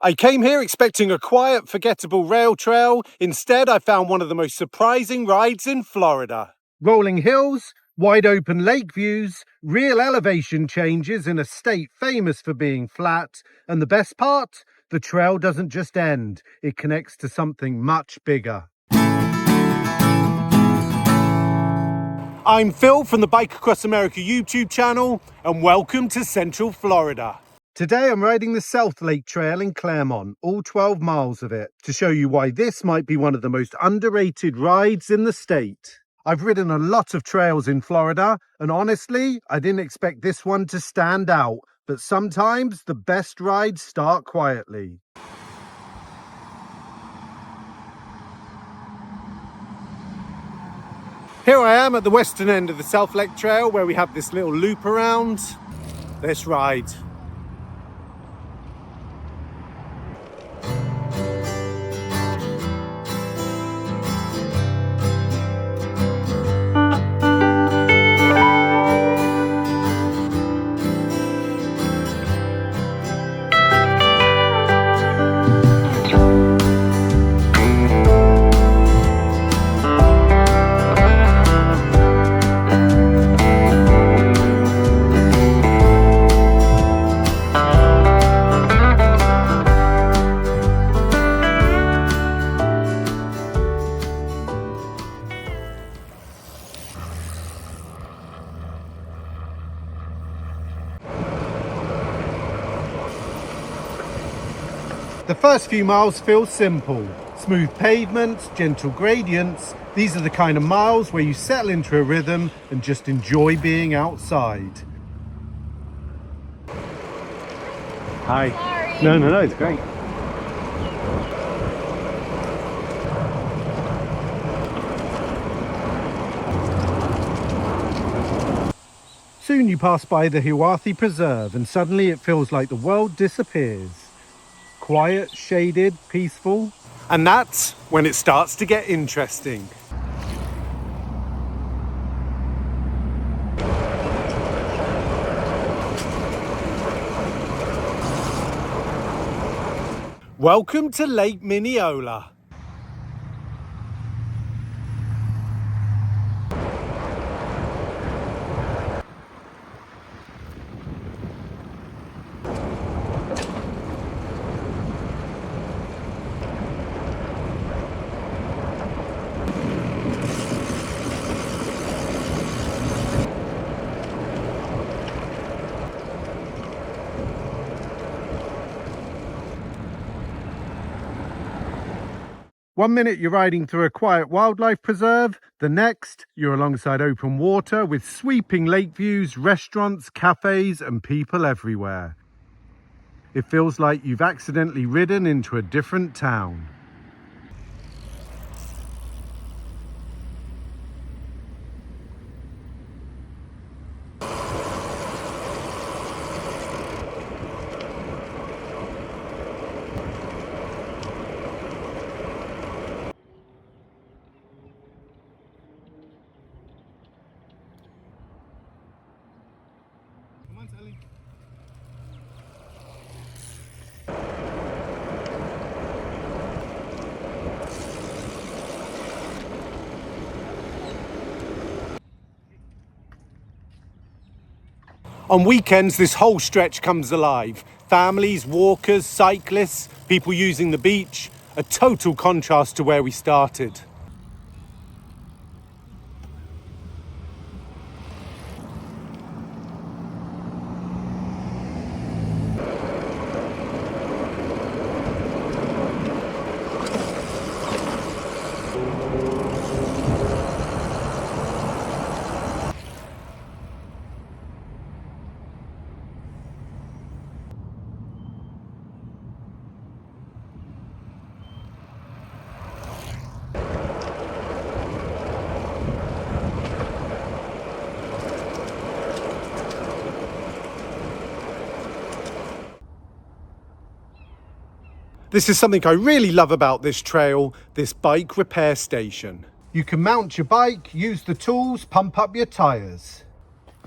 I came here expecting a quiet, forgettable rail trail. Instead, I found one of the most surprising rides in Florida. Rolling hills, wide open lake views, real elevation changes in a state famous for being flat, and the best part, the trail doesn't just end, it connects to something much bigger. I'm Phil from the Bike Across America YouTube channel, and welcome to Central Florida. Today I'm riding the South Lake Trail in Clermont, all 12 miles of it, to show you why this might be one of the most underrated rides in the state. I've ridden a lot of trails in Florida, and honestly, I didn't expect this one to stand out, but sometimes the best rides start quietly. Here I am at the western end of the South Lake Trail, where we have this little loop around. Let's ride. The first few miles feel simple. Smooth pavements, gentle gradients. These are the kind of miles where you settle into a rhythm and just enjoy being outside. Hi. Sorry. No, it's great. Soon you pass by the Hiawatha Preserve and suddenly it feels like the world disappears. Quiet, shaded, peaceful. And that's when it starts to get interesting. Welcome to Lake Minneola. One minute you're riding through a quiet wildlife preserve, the next you're alongside open water with sweeping lake views, restaurants, cafes and people everywhere. It feels like you've accidentally ridden into a different town. On weekends, this whole stretch comes alive. Families, walkers, cyclists, people using the beach. A total contrast to where we started. This is something I really love about this trail, this bike repair station. You can mount your bike, use the tools, pump up your tyres.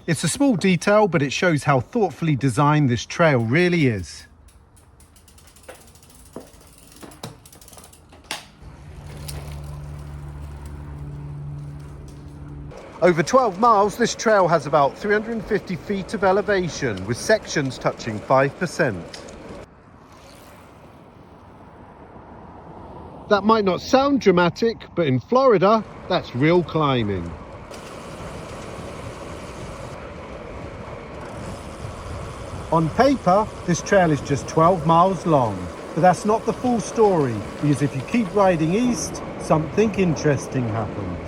It's a small detail, but it shows how thoughtfully designed this trail really is. Over 12 miles, this trail has about 350 feet of elevation, with sections touching 5%. That might not sound dramatic, but in Florida, that's real climbing. On paper, this trail is just 12 miles long, but that's not the full story, because if you keep riding east, something interesting happens.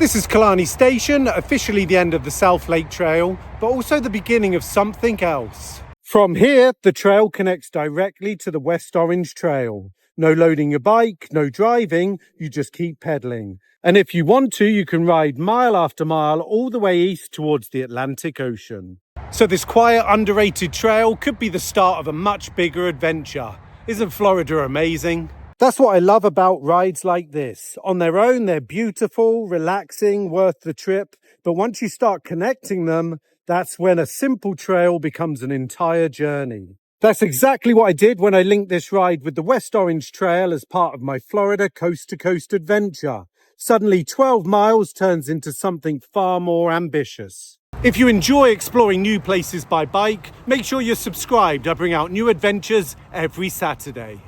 This is Killarney Station, officially the end of the South Lake Trail, but also the beginning of something else. From here, the trail connects directly to the West Orange Trail. No loading your bike, no driving, you just keep pedaling. And if you want to, you can ride mile after mile all the way east towards the Atlantic Ocean. So this quiet, underrated trail could be the start of a much bigger adventure. Isn't Florida amazing? That's what I love about rides like this. On their own, they're beautiful, relaxing, worth the trip. But once you start connecting them, that's when a simple trail becomes an entire journey. That's exactly what I did when I linked this ride with the West Orange Trail as part of my Florida coast-to-coast adventure. Suddenly, 12 miles turns into something far more ambitious. If you enjoy exploring new places by bike, make sure you're subscribed. I bring out new adventures every Saturday.